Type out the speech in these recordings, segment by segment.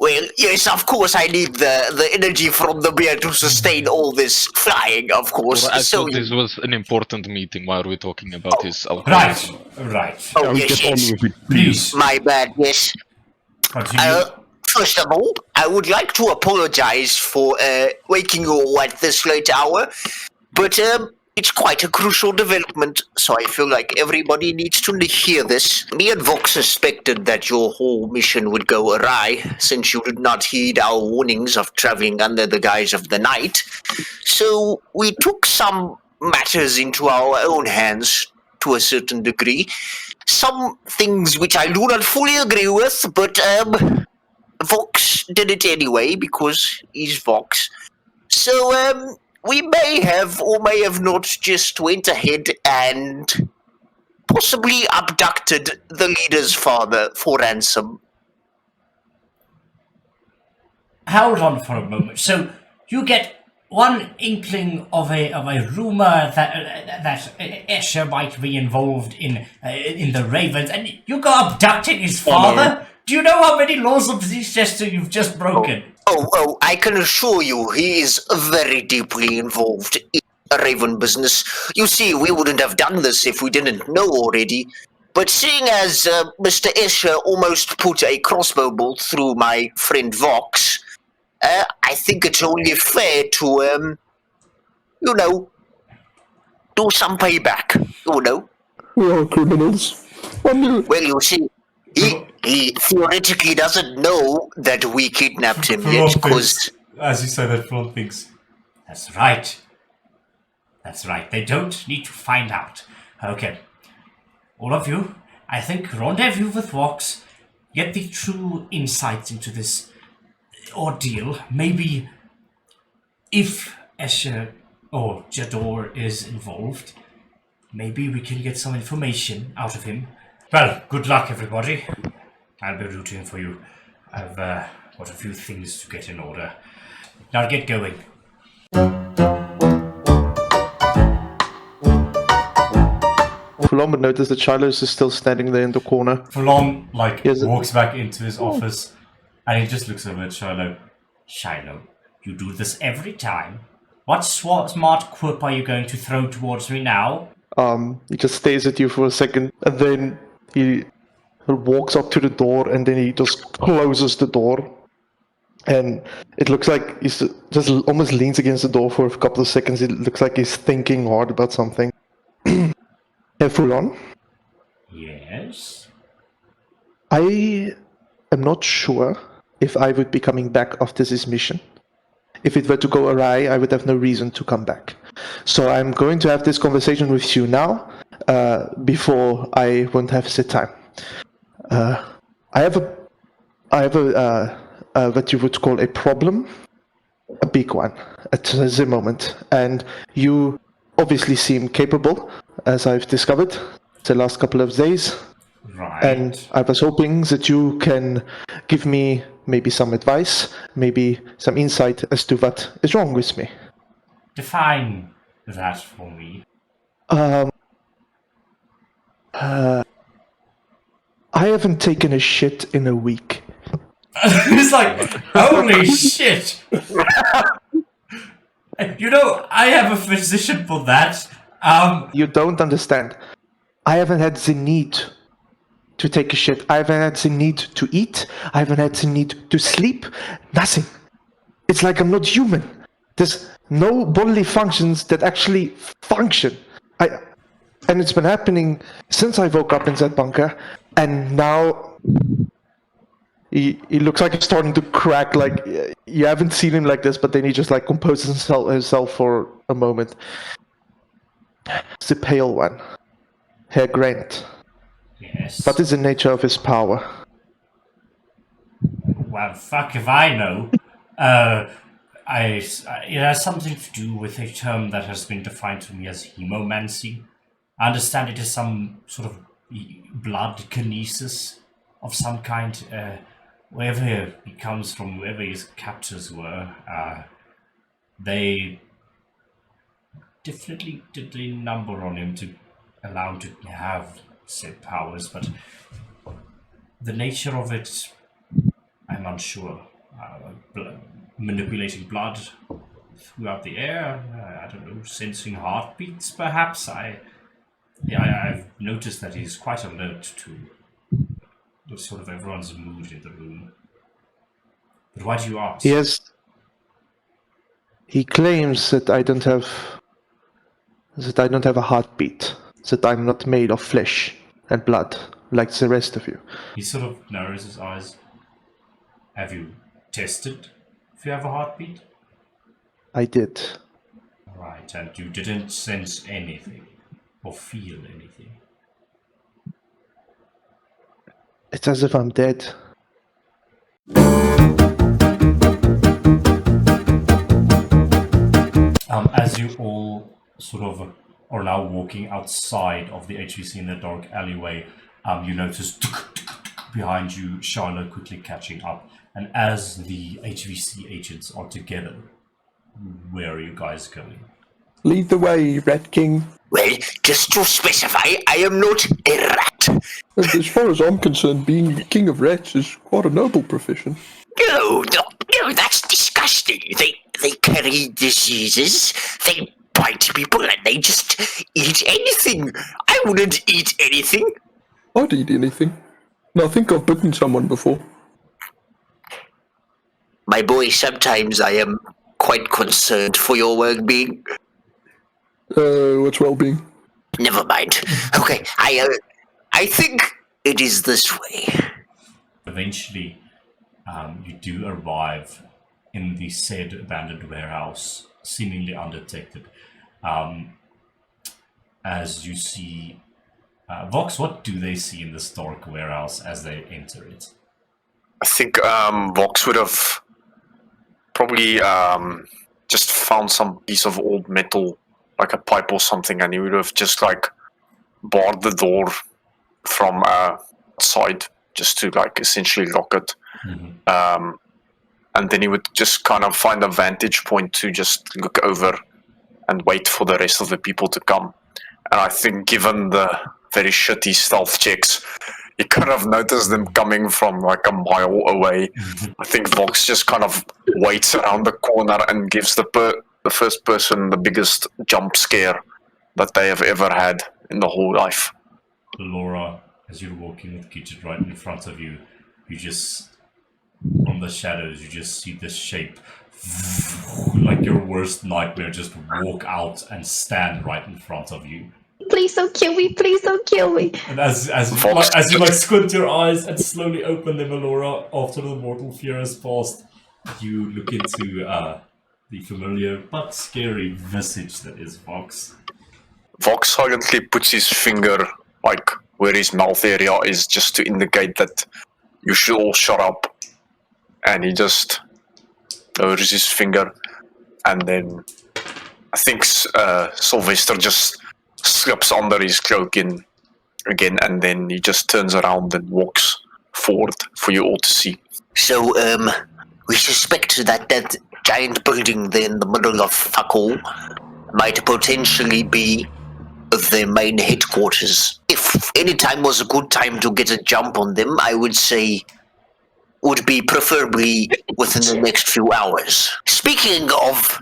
Well, yes, of course I need the energy from the beer to sustain all this flying, of course. Well, I thought this was an important meeting. Why are we talking about his alcoholism? Right. Oh, I'll yes, get on yes. with it, Please. My bad, yes. Continue. First of all, I would like to apologize for waking you all at this late hour, but it's quite a crucial development, so I feel like everybody needs to hear this. Me and Vox suspected that your whole mission would go awry, since you did not heed our warnings of traveling under the guise of the night. So we took some matters into our own hands, to a certain degree. Some things which I do not fully agree with, but Vox did it anyway because he's Vox. So we may have or may have not just went ahead and possibly abducted the leader's father for ransom. Hold on for a moment. So you get one inkling of a rumor that Escher might be involved in the Ravens, and you go abducting his father. Do you know how many laws of Chester you've just broken? Oh, I can assure you he is very deeply involved in the Raven business. You see, we wouldn't have done this if we didn't know already. But seeing as Mr. Escher almost put a crossbow bolt through my friend Vox, I think it's only fair to, do some payback, We are criminals. Well, you see, he theoretically doesn't know that we kidnapped him yet, because... As you say that, Florent thinks, That's right. They don't need to find out. Okay. All of you, I think rendezvous with Vox, get the true insights into this ordeal. Maybe if Escher or Jador is involved, maybe we can get some information out of him. Well, good luck, everybody. I'll be rooting for you. I've got a few things to get in order. Now get going. Fulon noticed that Shiloh is still standing there in the corner. Fulon, Yes. walks back into his office, and he just looks over at Shiloh. Shiloh, you do this every time. What smart quip are you going to throw towards me now? He just stares at you for a second, and then he walks up to the door, and then he just closes the door. And it looks like he just almost leans against the door for a couple of seconds. It looks like he's thinking hard about something. Hey, Fulon? Yes? I am not sure if I would be coming back after this mission. If it were to go awry, I would have no reason to come back. So I'm going to have this conversation with you now, before I won't have the time. I have a what you would call a problem, a big one at the moment, and you obviously seem capable, as I've discovered the last couple of days. Right. And I was hoping that you can give me maybe some advice, maybe some insight as to what is wrong with me. Define that for me. I haven't taken a shit in a week. It's like, holy shit! You know, I have a physician for that. You don't understand. I haven't had the need to take a shit. I haven't had the need to eat. I haven't had the need to sleep. Nothing. It's like I'm not human. There's no bodily functions that actually function. And it's been happening since I woke up in that bunker, and now he looks like he's starting to crack. Like, you haven't seen him like this, but then he just like composes himself for a moment. The pale one, Herr Grant. Yes. What is the nature of his power? Well, fuck if I know. It has something to do with a term that has been defined to me as hemomancy. I understand it is some sort of blood kinesis of some kind. Wherever he comes from, whoever his captors were, they definitely did a number on him to allow him to have said powers, but the nature of it, I'm unsure. manipulating blood throughout the air. I don't know, sensing heartbeats, perhaps. I've noticed that he's quite alert to sort of everyone's mood in the room. But why do you ask? He claims that I don't have a heartbeat, that I'm not made of flesh and blood like the rest of you. He sort of narrows his eyes. Have you tested if you have a heartbeat? I did. Right, and you didn't sense anything or feel anything? It's as if I'm dead. As you all sort of are now walking outside of the H.V.C. in the dark alleyway, you notice behind you Shiloh quickly catching up. And as the H.V.C. agents are together, where are you guys going? Lead the way, Rat King. Well, just to specify, I am not a rat. As far as I'm concerned, being the king of rats is quite a noble profession. No, that's disgusting. They carry diseases, they bite people, and they just eat anything. I wouldn't eat anything. I'd eat anything. And I think I've bitten someone before. My boy, sometimes I am quite concerned for your well-being. What's well-being? Never mind. Okay, I think it is this way. Eventually, you do arrive in the said abandoned warehouse, seemingly undetected. As you see, Vox, what do they see in this dark warehouse as they enter it? I think Vox would have probably just found some piece of old metal, like a pipe or something, and he would have just like barred the door from outside just to like essentially lock it. Mm-hmm. And then he would just kind of find a vantage point to just look over and wait for the rest of the people to come. And I think given the very shitty stealth checks, he could have noticed them coming from like a mile away. I think Vox just kind of waits around the corner and gives the first person the biggest jump scare that they have ever had in the whole life. Laura, as you're walking with Gidget right in front of you, you just, from the shadows, you just see this shape, like your worst nightmare, just walk out and stand right in front of you. Please don't kill me, please don't kill me. And as you squint your eyes and slowly open them, Laura, after the mortal fear has passed, you look into the familiar but scary visage that is Vox. Vox silently puts his finger like where his mouth area is, just to indicate that you should all shut up. And he just lowers his finger, and then I think Sylvester just slips under his cloak again, and then he just turns around and walks forward for you all to see. So, we suspect that giant building there in the middle of fuck all might potentially be their main headquarters. If any time was a good time to get a jump on them, I would say would be preferably within the next few hours. Speaking of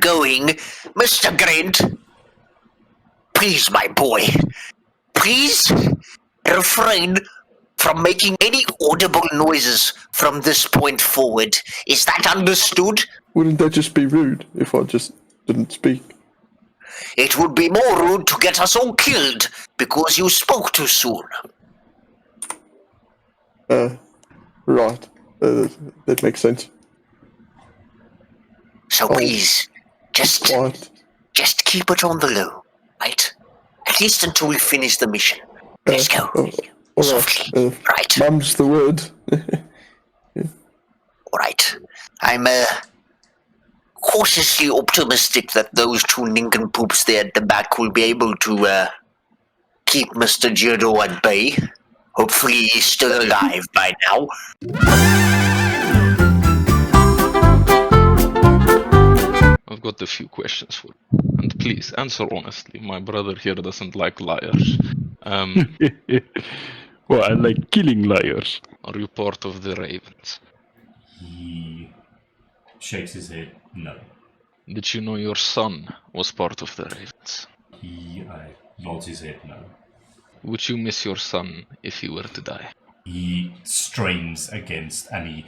going, Mr. Grant, please, my boy, please refrain from making any audible noises from this point forward. Is that understood? Wouldn't that just be rude if I just didn't speak? It would be more rude to get us all killed because you spoke too soon. Right. That makes sense. So please, just Quiet. keep it on the low, right? At least until we finish the mission. Let's go. All Softly. right. Right. Mum's the word. All right. I'm cautiously optimistic that those two nincompoops there at the back will be able to keep Mr. Giordo at bay. Hopefully he's still alive by now. I've got a few questions for you. And please answer honestly. My brother here doesn't like liars. Well, I like killing liars. Are you part of the Ravens? He shakes his head. No. Did you know your son was part of the Ravens? He nods his head. No. Would you miss your son if he were to die? He strains against, and he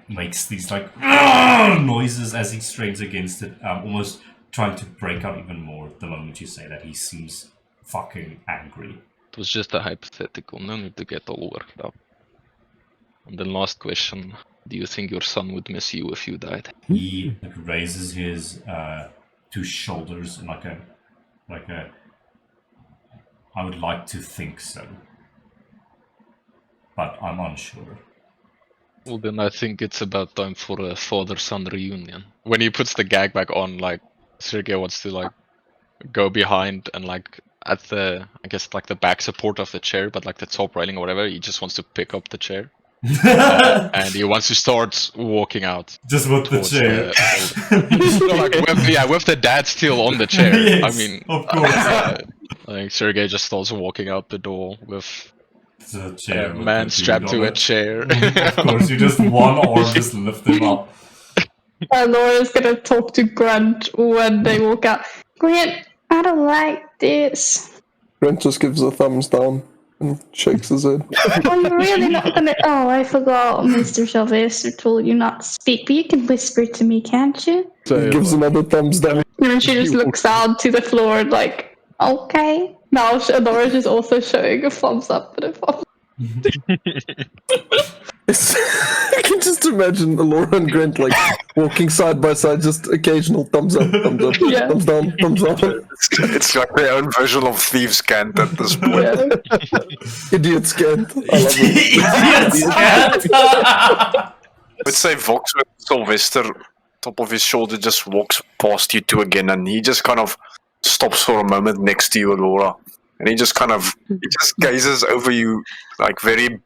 makes these noises as he strains against it, almost trying to break out even more. The moment you say that, he seems fucking angry. It was just a hypothetical, no need to get all worked up. And then last question, do you think your son would miss you if you died? He raises his two shoulders in like a I would like to think so, but I'm unsure. Well, then I think it's about time for a father-son reunion. When he puts the gag back on, Sergey wants to go behind and at the, I guess the back support of the chair, but the top railing or whatever, he just wants to pick up the chair. And he wants to start walking out. Just with the chair. With the dad still on the chair. Yes, I mean, of course. Sergey just starts walking out the door with the chair. a man strapped to a chair. Of course, you just one arm just lift him up. Laura's gonna talk to Grunt when they walk out. Grant, I don't like this. Grant just gives a thumbs down and shakes his head. Are you really not gonna? Oh, I forgot. Mr. Sylvester told you not to speak, but you can whisper to me, can't you? He gives another thumbs down. And then she just looks down to the floor like, okay. Now Laura's just also showing a thumbs up and a thumbs. I can just imagine Laura and Grant walking side by side, just occasional thumbs up, Yeah. thumbs down, thumbs up. It's like their own version of Thieves' Cant at this point. Yeah. Idiot's Cant. I love it. I would say Vox with Sylvester, top of his shoulder, just walks past you two again, and he just kind of stops for a moment next to you, Laura. And he just gazes over you very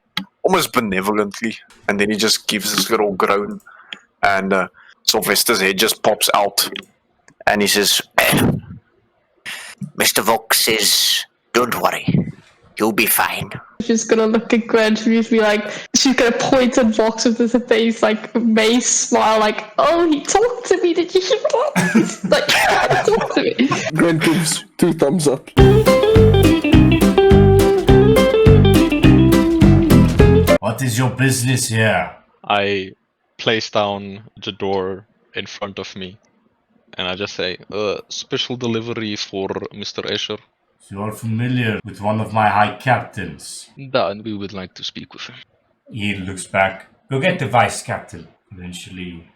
almost benevolently, and then he just gives this little groan, and Sylvester's head just pops out, and he says, Mr. Vox says, don't worry, you'll be fine. She's gonna look at Grant and be she's gonna point at Vox with his face, May smile, oh, he talked to me, did you hear that? Talk to me. Grant gives 2 thumbs up. What is your business here? I place down the door in front of me, and I just say, special delivery for Mr. Escher. You are familiar with one of my high captains. And we would like to speak with him. He looks back. Go get the vice captain. Eventually,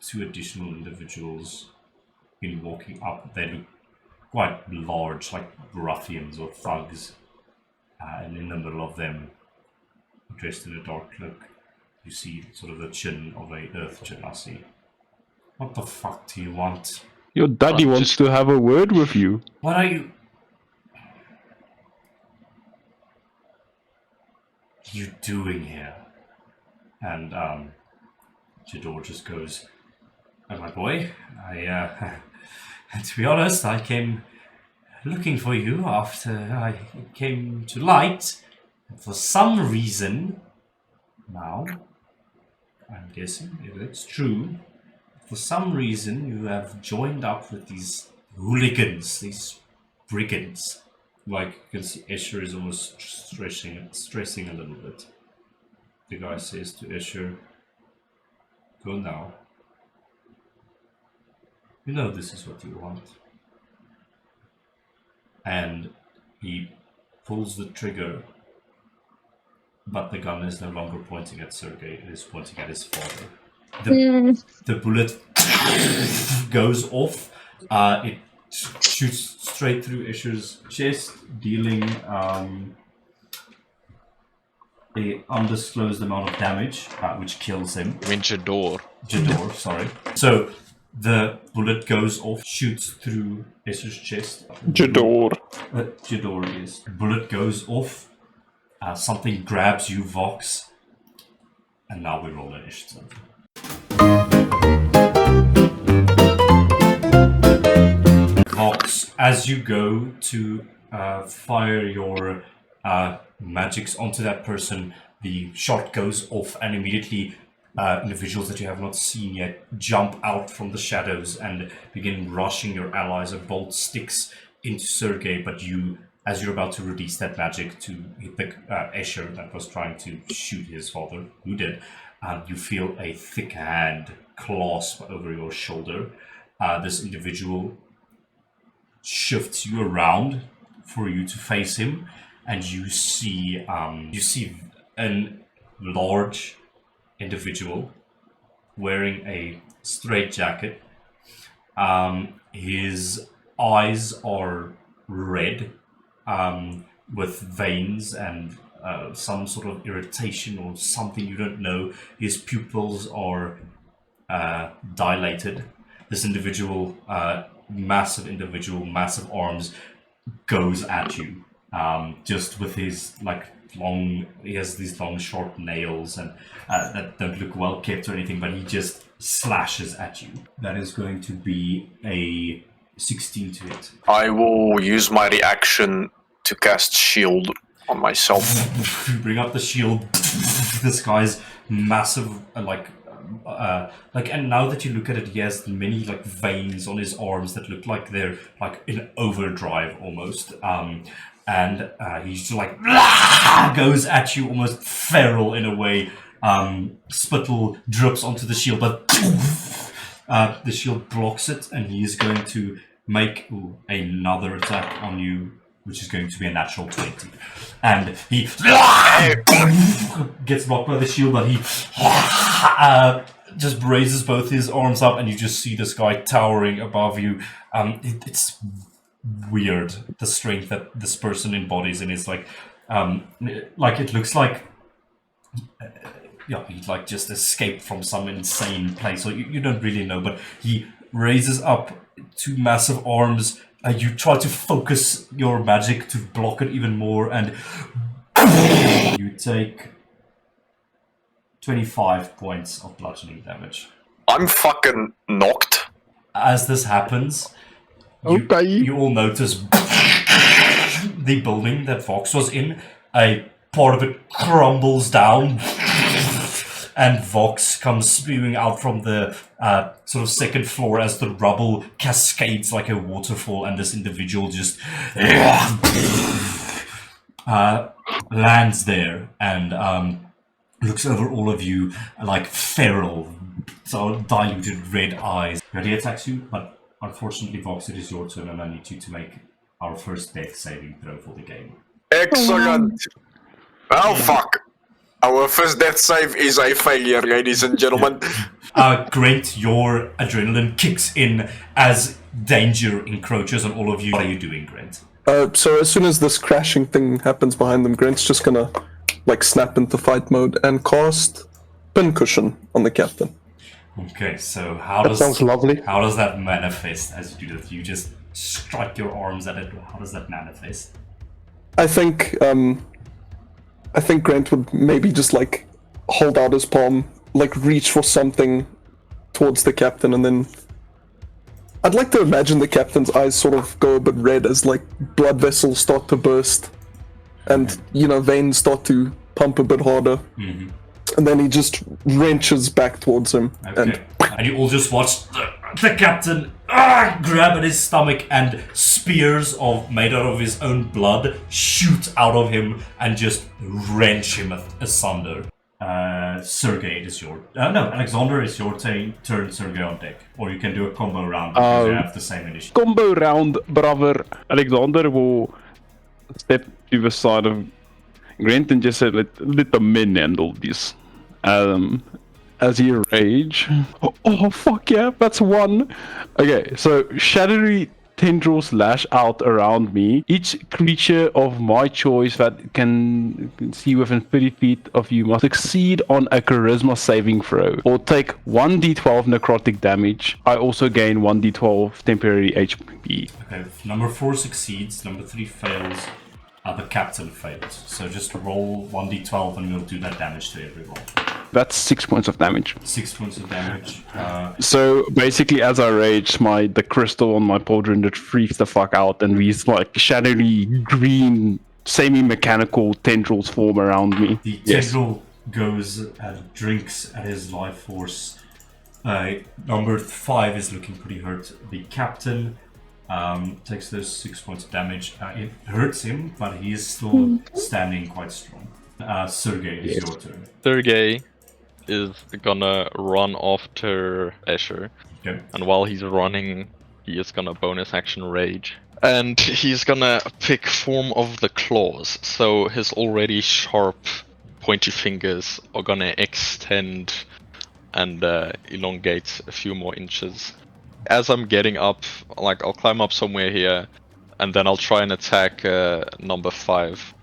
2 additional individuals been walking up. They look quite large, like ruffians or thugs. And in the middle of them, dressed in a dark cloak, you see sort of the chin of a earth genasi. What the fuck do you want? Your daddy wants to have a word with you. What are you doing here? And Jador just goes, oh, my boy, to be honest, I came looking for you after I came to light. And for some reason, now, I'm guessing if it's true, for some reason you have joined up with these hooligans, these brigands. You can see Escher is almost stressing a little bit. The guy says to Escher, go now. You know this is what you want. And he pulls the trigger, but the gun is no longer pointing at Sergei, it is pointing at his father. The bullet goes off. It shoots straight through Escher's chest, dealing an undisclosed amount of damage, which kills him. I mean Jador. Jador, sorry. So the bullet goes off, shoots through Escher's chest. Jador. Jador, yes. Bullet goes off. Something grabs you, Vox. And now we roll initiative. Vox, as you go to fire your magics onto that person, the shot goes off and immediately individuals that you have not seen yet jump out from the shadows and begin rushing your allies and bolt sticks into Sergei, but as you're about to release that magic to hit the Escher that was trying to shoot his father, who did, you feel a thick hand clasp over your shoulder. This individual shifts you around for you to face him, and you see a large individual wearing a straitjacket. His eyes are red, with veins and some sort of irritation or something you don't know. His pupils are dilated. This individual, massive arms, goes at you, just with his he has these long sharp nails and that don't look well kept or anything, but he just slashes at you. That is going to be a 16 to hit. I will use my reaction to cast shield on myself. You bring up the shield. This guy's massive, and now that you look at it, he has many veins on his arms that look like they're in overdrive almost. And he's just goes at you almost feral in a way. Spittle drips onto the shield, but the shield blocks it, and he is going to make another attack on you, which is going to be a natural 20. And he gets blocked by the shield, but he just raises both his arms up, and you just see this guy towering above you. It's weird, the strength that this person embodies, and it's it looks like he just escaped from some insane place, or you don't really know, but he raises up two massive arms. You try to focus your magic to block it even more, and you take 25 points of bludgeoning damage. I'm fucking knocked. As this happens, Okay. you all notice the building that Vox was in, a part of it crumbles down, and Vox comes spewing out from the sort of second floor as the rubble cascades like a waterfall, and this individual just lands there and looks over all of you like feral, so diluted red eyes. He attacks you, but unfortunately, Vox, it is your turn, and I need you to make our first death saving throw for the game. Excellent. Oh, fuck. Our first death save is a failure, ladies and gentlemen. Grant, your adrenaline kicks in as danger encroaches on all of you. What are you doing, Grant? So as soon as this crashing thing happens behind them, Grant's just gonna snap into fight mode and cast Pincushion on the captain. Okay, so That sounds lovely. how does that manifest as you do that? You just strike your arms at it. How does that manifest? I think Grant would maybe just hold out his palm, reach for something towards the captain, and then I'd like to imagine the captain's eyes sort of go a bit red as blood vessels start to burst, and veins start to pump a bit harder. Mm-hmm. And then he just wrenches back towards him. Okay. And you all just watch the captain grab at his stomach, and spears made out of his own blood shoot out of him and just wrench him asunder. Sergei, it is your... no, Alexander, it's your turn, Sergei, on deck. Or you can do a combo round because you have the same initiative. Combo round, brother. Alexander will step to the side of Grant and just say, let the men handle this. As he rage. Oh, fuck yeah, that's one. Okay, so shadowy tendrils lash out around me. Each creature of my choice that can see within 30 feet of you must succeed on a charisma saving throw or take 1d12 necrotic damage. I also gain 1d12 temporary HP. Okay, if number 4 succeeds, number 3 fails, the captain fails. So just roll 1d12 and we'll do that damage to everyone. That's 6 points of damage. 6 points of damage. So basically, as I rage, the crystal on my pauldron just freaks the fuck out, and these shadowy green, semi-mechanical tendrils form around me. The tendril goes and drinks at his life force. Number 5 is looking pretty hurt. The captain takes those 6 points of damage. It hurts him, but he is still standing quite strong. Sergey, it is your turn. Sergey is gonna run after Escher. Okay. And while he's running, he is gonna bonus action rage. And he's gonna pick form of the claws. So his already sharp, pointy fingers are gonna extend and elongate a few more inches. As I'm getting up, like I'll climb up somewhere here, and then I'll try and attack number 5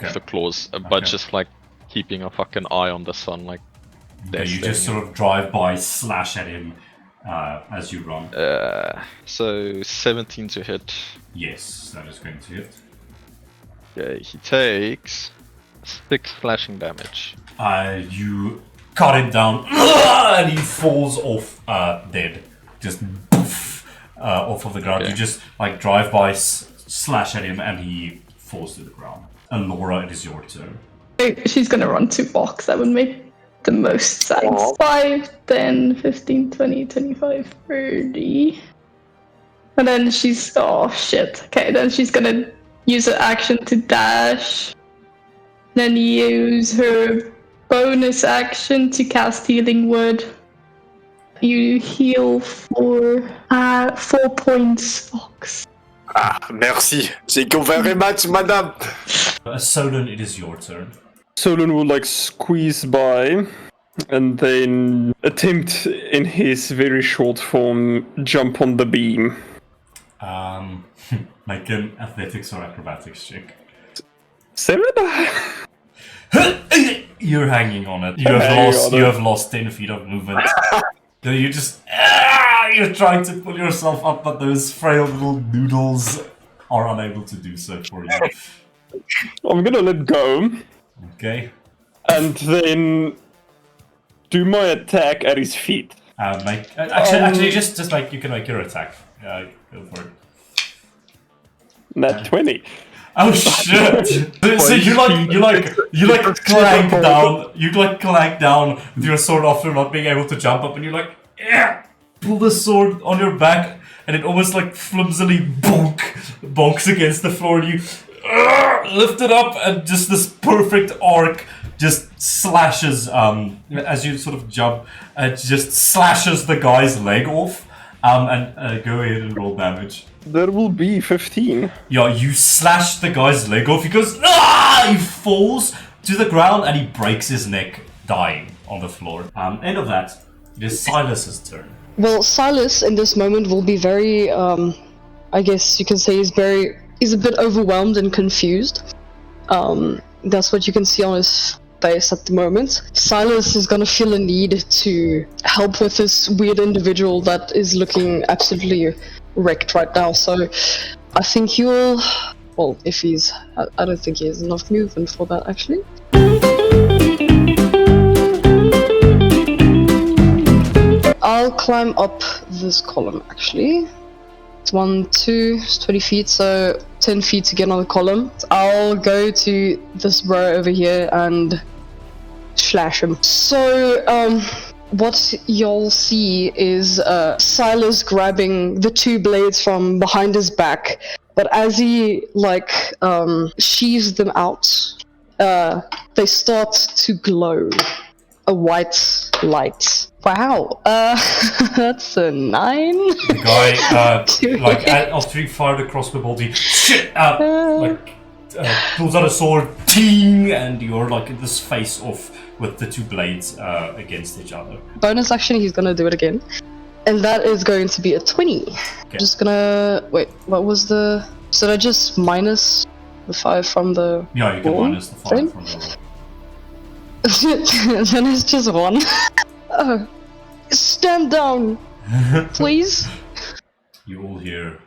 with the claws. But just like keeping a fucking eye on the sun, like. You just sort of drive by, slash at him as you run. So 17 to hit. Yes, that is going to hit. Okay, he takes 6 slashing damage. You cut him down, and he falls off dead. Just poof, off of the ground. Okay. You just like drive by, slash at him, and he falls to the ground. And Laura, it is your turn. She's gonna run to Vox. That would make the most sense. 5, 10, 15, 20, 25, 30. And then she's... oh shit. Okay, then she's gonna use her action to dash. Then use her bonus action to cast Healing Word. You heal for 4 points, Vox. Ah, merci. Thank you very much, madame. Solon, it is your turn. Solon will like squeeze by and then attempt in his very short form jump on the beam. Make an athletics or acrobatics check. 7? You're hanging on it. You have lost 10 feet of movement. So you just you're trying to pull yourself up, but those frail little noodles are unable to do so for you. I'm gonna let go. Okay. And then do my attack at his feet. Actually, just like you can make your attack. Go for it. Nat 20. Oh shit! So you clank down. You like clank down with your sword after not being able to jump up, and you like pull the sword on your back, and it almost like flimsily bonks against the floor, and you lift it up, and just this perfect arc just slashes as you sort of jump. It just slashes the guy's leg off. And go ahead and roll damage. There will be 15. Yeah, you slash the guy's leg off. He goes, he falls to the ground and he breaks his neck, dying on the floor. End of that. It is Silas's turn. Well, Silas in this moment will be very, I guess you can say he's a bit overwhelmed and confused. That's what you can see on his face at the moment. Silas is gonna feel a need to help with this weird individual that is looking absolutely wrecked right now. So I think he will, well, if he's, I don't think he has enough movement for that actually. I'll climb up this column actually. It's 1, 2, it's 20 feet, so 10 feet to get on the column. I'll go to this row over here and slash him. So, what you'll see is Silas grabbing the 2 blades from behind his back, but as he sheaves them out, they start to glow a white light. Wow, that's a 9. The guy, after he fired a crossbow bolt, he pulls out a sword, ting, and you're like in this face off with the 2 blades against each other. Bonus action, he's gonna do it again. And that is going to be a 20. Okay. I'm just gonna... wait, what was the... should I just minus the 5 from the... Yeah, you can roll? minus the 5 from the roll. Then it's just 1. Stand down, please. You all hear...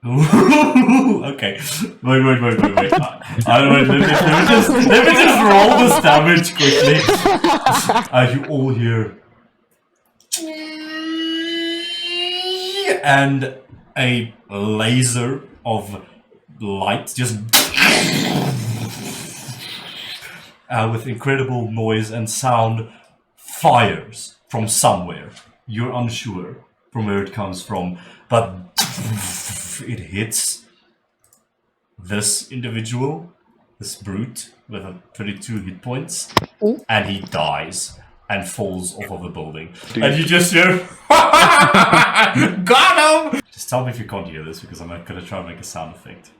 Okay. Wait. Let me just roll this damage quickly. You all hear... and a laser of light just with incredible noise and sound fires from somewhere. You're unsure from where it comes from, but it hits this individual, this brute, with a 32 hit points, and he dies and falls off of the building. And you just hear, got him! Just tell me if you can't hear this, because I'm gonna try and make a sound effect.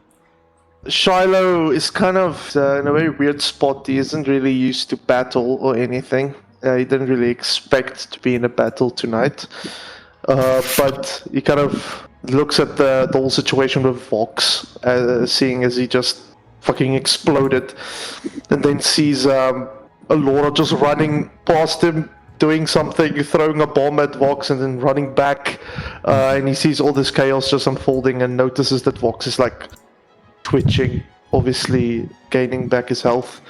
Shiloh is kind of in a very weird spot. He isn't really used to battle or anything. He didn't really expect to be in a battle tonight. But he kind of looks at the whole situation with Vox, seeing as he just fucking exploded, and then sees Alora just running past him, doing something, throwing a bomb at Vox, and then running back. And he sees all this chaos just unfolding and notices that Vox is like twitching, obviously gaining back his health.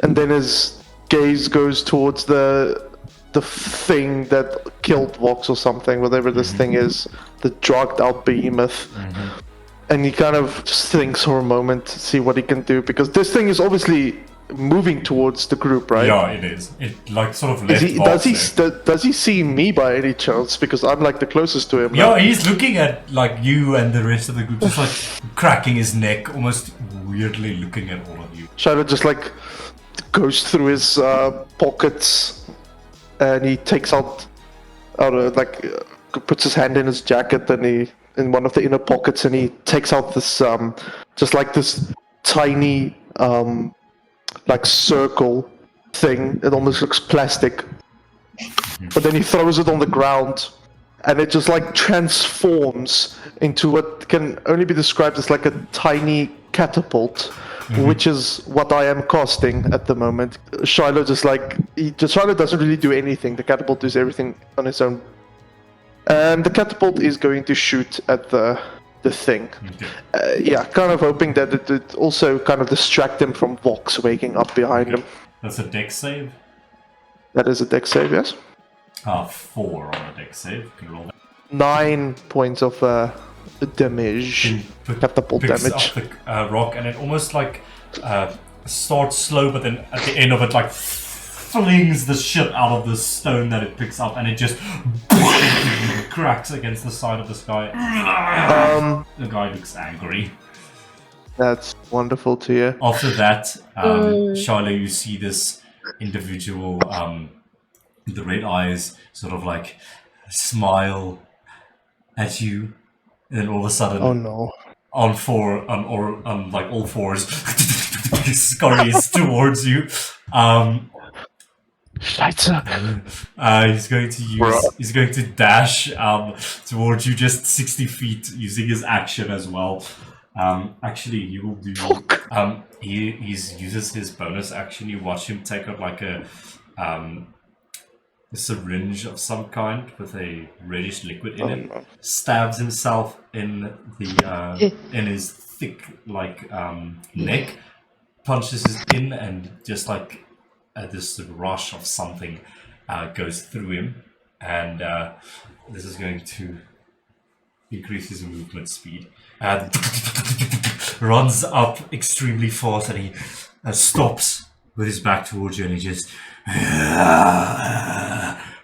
And then his gaze goes towards the thing that killed Vox or something, whatever this thing is, the drugged out behemoth. And he kind of just thinks for a moment to see what he can do, because this thing is obviously moving towards the group, right? Yeah, it is. It like sort of left does he see me by any chance? Because I'm like the closest to him. Yeah, he's looking at like you and the rest of the group, just like cracking his neck, almost weirdly looking at all of you. Shiloh just like goes through his pockets, and he takes out puts his hand in his jacket, and he in one of the inner pockets, and he takes out this just like this tiny like circle thing. It almost looks plastic, but then he throws it on the ground, and it just like transforms into what can only be described as like a tiny catapult, which is what I am casting at the moment. Shiloh Shiloh doesn't really do anything. The catapult does everything on its own, and the catapult is going to shoot at the thing. Kind of hoping that it would also kind of distract him from Vox waking up behind him. That's a dex save? That is a dex save, yes. 4 on a dex save. You can roll that. 9 points of damage. Catapult damage. Picks up the rock, and it almost like starts slow, but then at the end of it like flings the shit out of the stone that it picks up, and it just cracks against the side of the sky. The guy looks angry. That's wonderful to hear. After that, Shiloh, you see this individual with the red eyes sort of like smile at you, and then all of a sudden, oh no, on all fours, scurries towards you. He's going to dash towards you just 60 feet using his action as well. Actually, he will do. He uses his bonus action. You watch him take out like a syringe of some kind with a reddish liquid in it. No. Stabs himself in the in his thick like neck. Punches it in, and just like this rush of something goes through him, and this is going to increase his movement speed. Runs up extremely fast, and he stops with his back towards you, and he just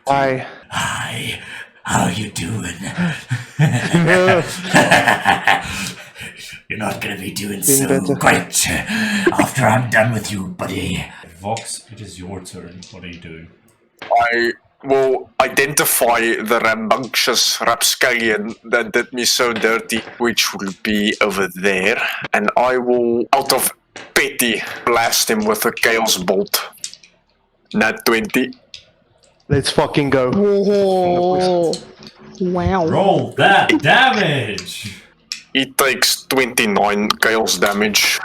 Hi, how you doing? You're not gonna be doing so better. great after I'm done with you, buddy. Vox, it is your turn. What are you doing? I will identify the rambunctious rapscallion that did me so dirty, which will be over there, and I will, out of pity, blast him with a chaos bolt. Nat 20. let's fucking go. Whoa. Wow. Roll that damage! He takes 29 chaos damage.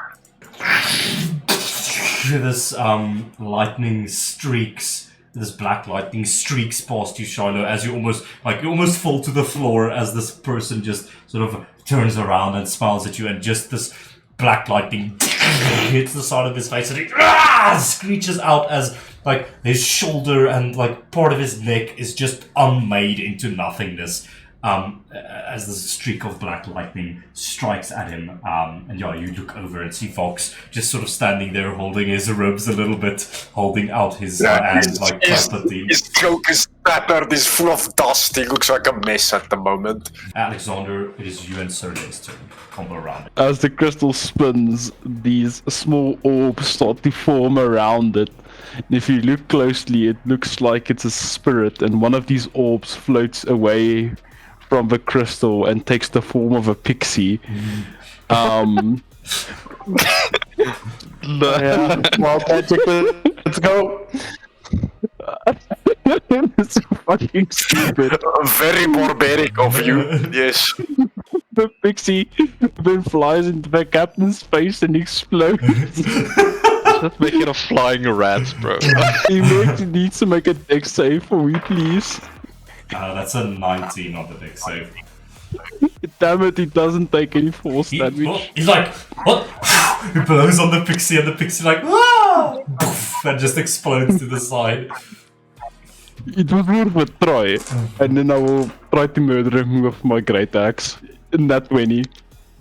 This lightning streaks, this black lightning streaks past you, Shiloh, as you almost fall to the floor as this person just sort of turns around and smiles at you, and just this black lightning hits the side of his face, and he screeches out as like his shoulder and like part of his neck is just unmade into nothingness. as this streak of black lightning strikes at him. And yeah, you look over and see Vox just sort of standing there holding his ribs a little bit, holding out his hand like Palpatine. His cloak is tattered, he's full of dust, he looks like a mess at the moment. Alexander, it is you and Sergei's turn. Combo round. As the crystal spins, these small orbs start to form around it. And if you look closely, it looks like it's a spirit, and one of these orbs floats away from the crystal and takes the form of a pixie. Yeah, well, let's go. It's so fucking stupid. Very barbaric of you, yes. The pixie then flies into the captain's face and explodes. Just make it a flying rat, bro. He needs to make a dex save for me, please. That's a 19 on the deck save. Damn it, he doesn't take any force damage. He's like, what? He blows on the pixie and the pixie like, ah! And just explodes to the side. It was worth a try, and then I will try to murder him with my great axe. In that 20.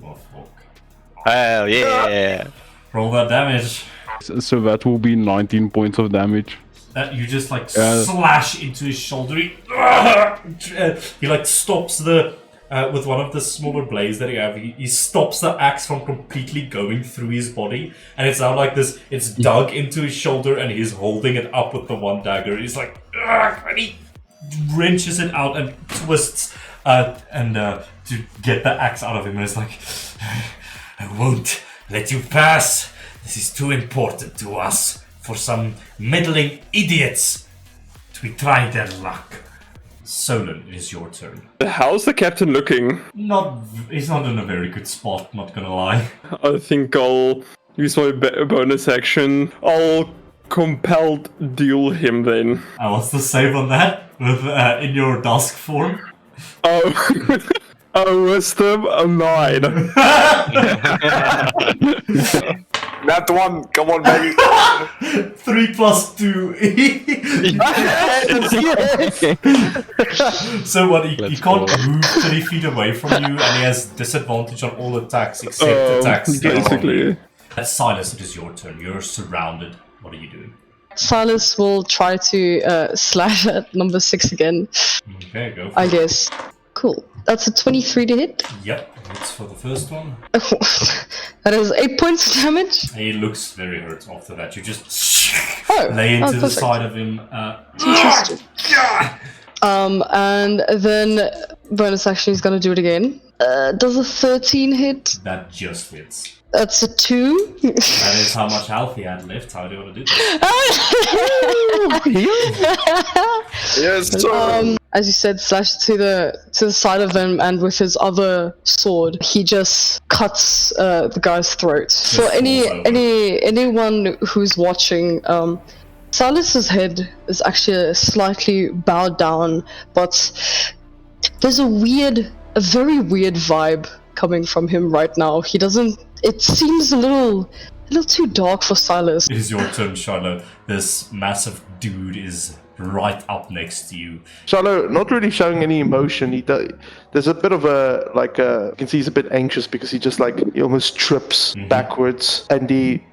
Oh, fuck. Hell yeah! Roll that damage. So that will be 19 points of damage. You just like slash into his shoulder. He like stops the with one of the smaller blades that he have. He stops the axe from completely going through his body, and it's now like this. It's dug into his shoulder, and he's holding it up with the one dagger. He's like, and he wrenches it out and twists to get the axe out of him. And it's like, I won't let you pass. This is too important to us for some meddling idiots to be trying their luck. Solon, it is your turn. How's the captain looking? He's not in a very good spot, not gonna lie. I think I'll use my bonus action. I'll compelled duel him then. What's the save on that? With in your dusk form? Oh, wisdom, a 9. That one, come on, baby. 3 plus 2. So what? He can't move 30 feet away from you, and he has disadvantage on all attacks except attacks. Basically. Silas, it is your turn. You're surrounded. What are you doing? Silas will try to slash at number 6 again. Okay, go for I it. guess. Cool. That's a 23 to hit. Yep, that's for the first one. That is 8 points of damage. He looks very hurt after that. You just Oh, lay into the perfect. side of him. Fantastic. And then bonus action is gonna do it again. Does a 13 hit? That just hits. That's a 2. That is how much health he had left. How do you want to do this? Yes, sir. As you said, slash to the side of him, and with his other sword, he just cuts the guy's throat. For falls over. anyone who's watching, Silas's head is actually slightly bowed down, but there's a very weird vibe coming from him right now. He doesn't. It seems a little too dark for Silas. It is your turn, Shiloh. This massive dude is right up next to you. Shiloh, not really showing any emotion. There's a bit of you can see he's a bit anxious because he almost trips backwards, and he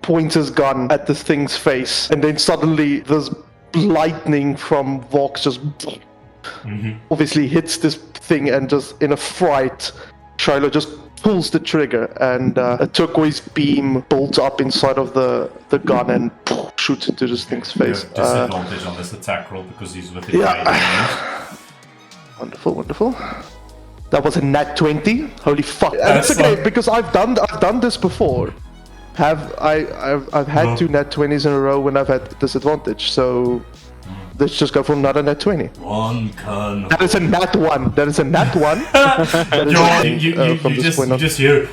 points his gun at this thing's face, and then suddenly this lightning from Vox just obviously hits this thing, and just in a fright, Shiloh just pulls the trigger, and a turquoise beam bolts up inside of the gun and shoots into this thing's You face. have disadvantage on this attack roll because he's within Yeah. range. Wonderful. That was a nat 20. Holy fuck! And it's That's okay fine. because I've done this before. I've had 2 nat 20s in a row when I've had disadvantage. So let's just go for another nat 20. One can. That is a nat 1. That is a nat 1. That is a thing, from this point You on. just hear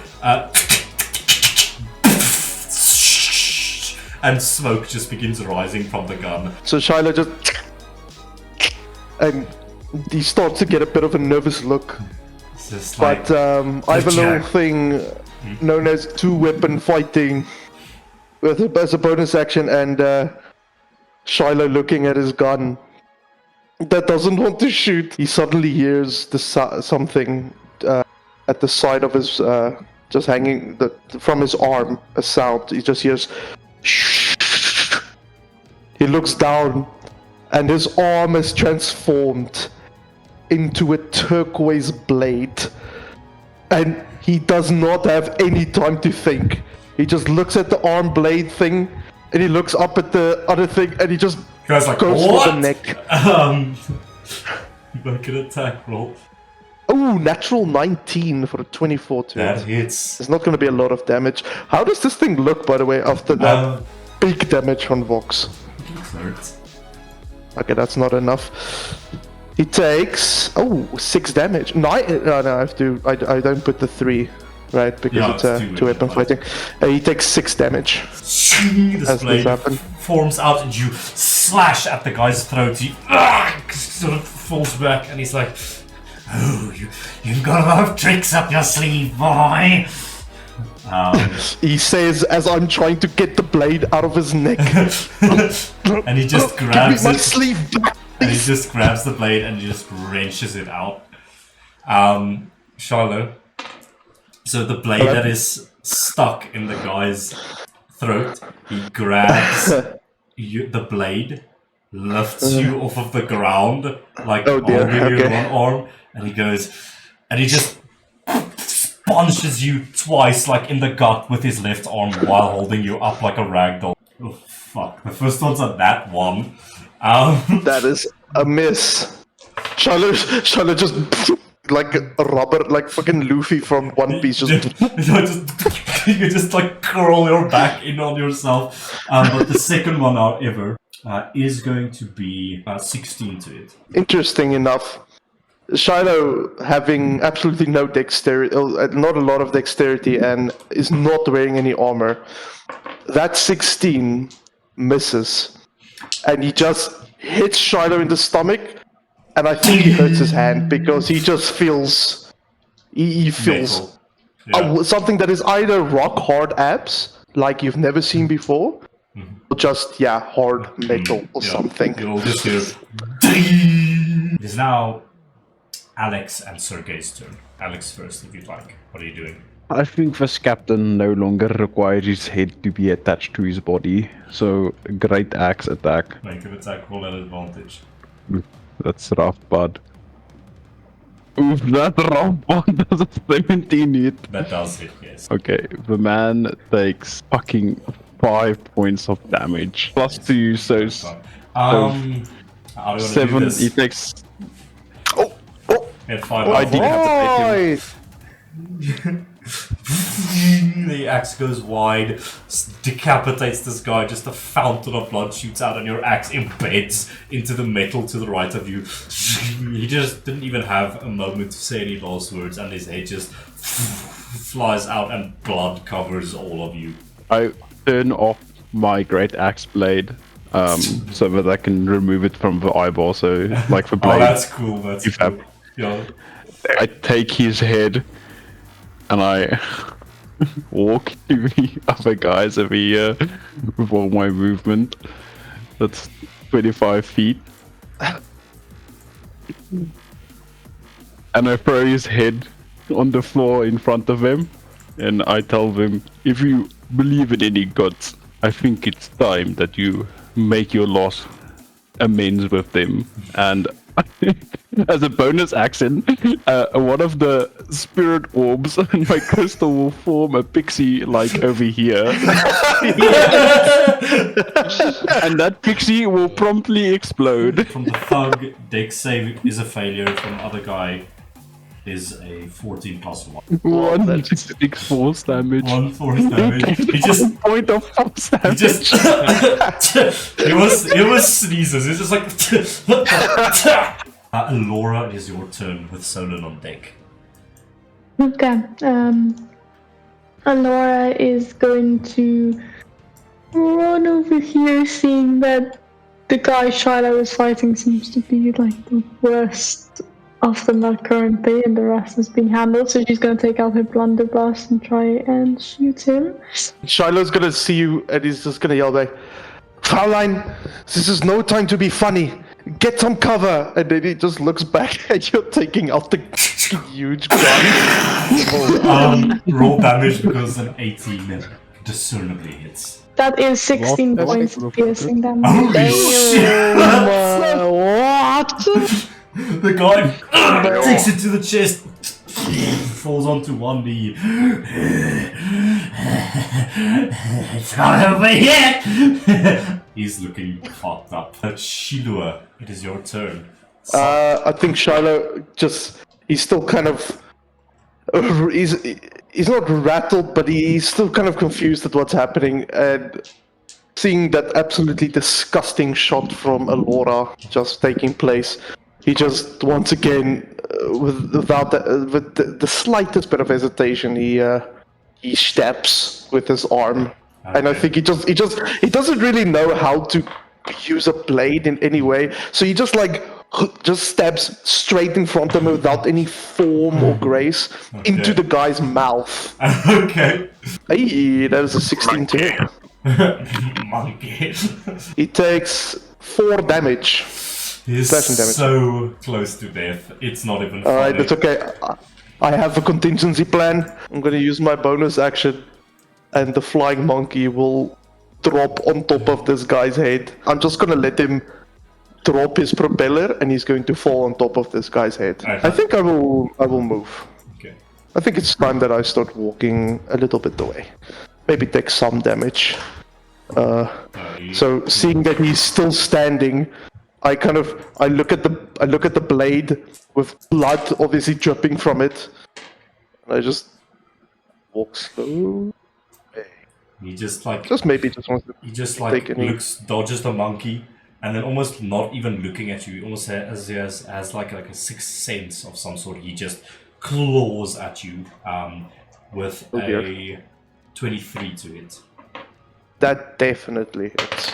and smoke just begins rising from the gun. So Shiloh just and he starts to get a bit of a nervous look. It's just like, But I have a little jack. thing known as 2-weapon fighting as a bonus action, and Shiloh looking at his gun that doesn't want to shoot. He suddenly hears something at the side of his, just hanging from his arm, a sound. He just hears. He looks down, and his arm is transformed into a turquoise blade. And he does not have any time to think. He just looks at the arm blade thing, and he looks up at the other thing, and he just Guys, like, goes what? for the neck. Make an attack roll. Oh, natural 19 for a 24 to That hit. hits. There's not going to be a lot of damage. How does this thing look, by the way, after that big damage on Vox? Hurt. Okay, that's not enough. He takes 6 damage. No, I have to. I don't put the 3, right? Because Yeah, it's it's two weapon fighting. He takes 6 damage. This As blade this happened. forms out and you slash at the guy's throat. He sort of falls back and he's like, "Oh, you've got a lot of tricks up your sleeve, boy." He says as I'm trying to get the blade out of his neck. And he just Give me grabs my it. sleeve back. And he just grabs the blade and just wrenches it out. Shiloh. So the blade that is stuck in the guy's throat, he grabs the blade, lifts you off of the ground, like Oh dear, holding you in okay. one arm, and he goes, and he just punches you twice, like in the gut with his left arm while holding you up like a ragdoll. Oh fuck! The first one's a that one. That is a miss. Shiloh just like a rubber, like fucking Luffy from One Piece. Just you just like curl your back in on yourself. But the second one, however, is going to be 16 to it. interesting enough. Shiloh having absolutely no dexterity, not a lot of dexterity, and is not wearing any armor. That 16 misses, and he just hits Shiloh in the stomach, and I think he hurts his hand because he just feels he feels Metal. Yeah. something that is either rock hard abs like you've never seen before, or just hard metal or something. You'll just hear. It is now Alex and Sergei's turn. Alex first, if you'd like. What are you doing? I think this captain no longer requires his head to be attached to his body, so great axe attack. Make an attack roll at advantage. That's rough, bud. Oof, that rough bud does a 17 hit. That does hit, yes. Okay, the man takes fucking 5 points of damage. Plus 2, so How do you want to do 7. this? He takes. Hit 5 I did have to take him. The axe goes wide, decapitates this guy, just a fountain of blood shoots out and your axe embeds into the metal to the right of you. He just didn't even have a moment to say any last words and his head just flies out and blood covers all of you. I turn off my great axe blade so that I can remove it from the eyeball, so like the blade. Oh, that's cool, that's You cool. have- Yeah. I take his head and I walk to the other guys over here with all my movement. That's 25 feet. And I throw his head on the floor in front of them and I tell them, if you believe in any gods, I think it's time that you make your loss amends with them. And as a bonus action, one of the spirit orbs in my crystal will form a pixie like over here. And that pixie will promptly explode. From the thug, dex save is a failure. From the other guy is a 14 plus 1. 1d6 force damage. 1 force damage. He just 1 point of force He damage. just it was sneezes. It's just like Laura, it is your turn with Solon on deck. Okay. Alora is going to run over here, seeing that the guy Shiloh is fighting seems to be like the worst of them that currently, and the rest is being handled. So she's going to take out her blunderbuss and try and shoot him. Shiloh's gonna see you and he's just gonna yell back, Fraulein, this is no time to be funny. get some cover. And then he just looks back and you're taking out the huge gun. Roll damage because an 18 discernibly hits. That is 16 What? points of piercing damage. Holy shit! What? The guy takes it to the chest, falls onto one knee. It's not over yet! He's looking fucked up. Shiloh, it is your turn. I think Shiloh he's still kind of, he's not rattled, but he's still kind of confused at what's happening, and seeing that absolutely disgusting shot from Alora just taking place, he just once again, with the slightest bit of hesitation, he stabs with his arm, and I think he doesn't really know how to use a blade in any way, so he just stabs straight in front of him without any form or grace into the guy's mouth. Okay. Hey, that was a 16 to hit. Monkey. He takes 4 damage. He's Slashing damage. so close to death. It's not even funny. Alright, that's okay. I have a contingency plan. I'm gonna use my bonus action, and the flying monkey will drop on top of this guy's head. I'm just gonna let him drop his propeller, and he's going to fall on top of this guy's head. Okay. I think I will move. Okay. I think it's time that I start walking a little bit away. Maybe take some damage. So seeing that he's still standing, I look at the blade with blood obviously dripping from it, and I just walk slow. He just Maybe just wants to. he just take any- dodges the monkey, and then almost not even looking at you, almost has like a sixth sense of some sort. He just claws at you with a 23 to hit. That definitely hits.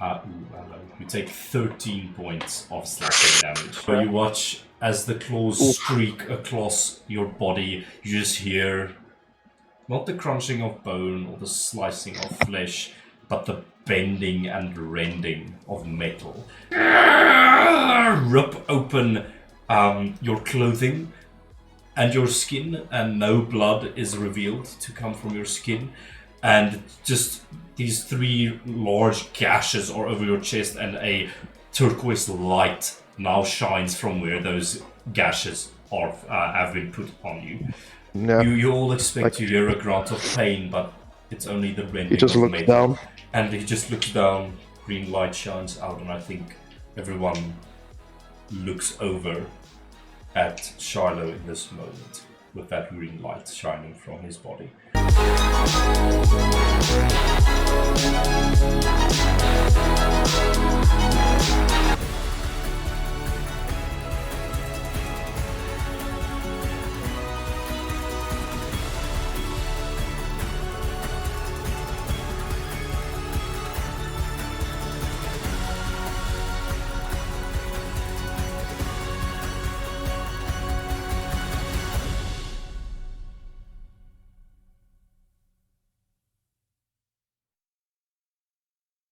You take 13 points of slashing damage. So you watch as the claws streak across your body. You just hear not the crunching of bone or the slicing of flesh, but the bending and rending of metal. Rip open your clothing and your skin, and no blood is revealed to come from your skin. And just these 3 large gashes are over your chest, and a turquoise light now shines from where those gashes are have been put on you. No. You all expect to hear a grunt of pain, but it's only the rending He just of looks metal. down. And he just looks down, green light shines out, and I think everyone looks over at Shiloh in this moment, with that green light shining from his body.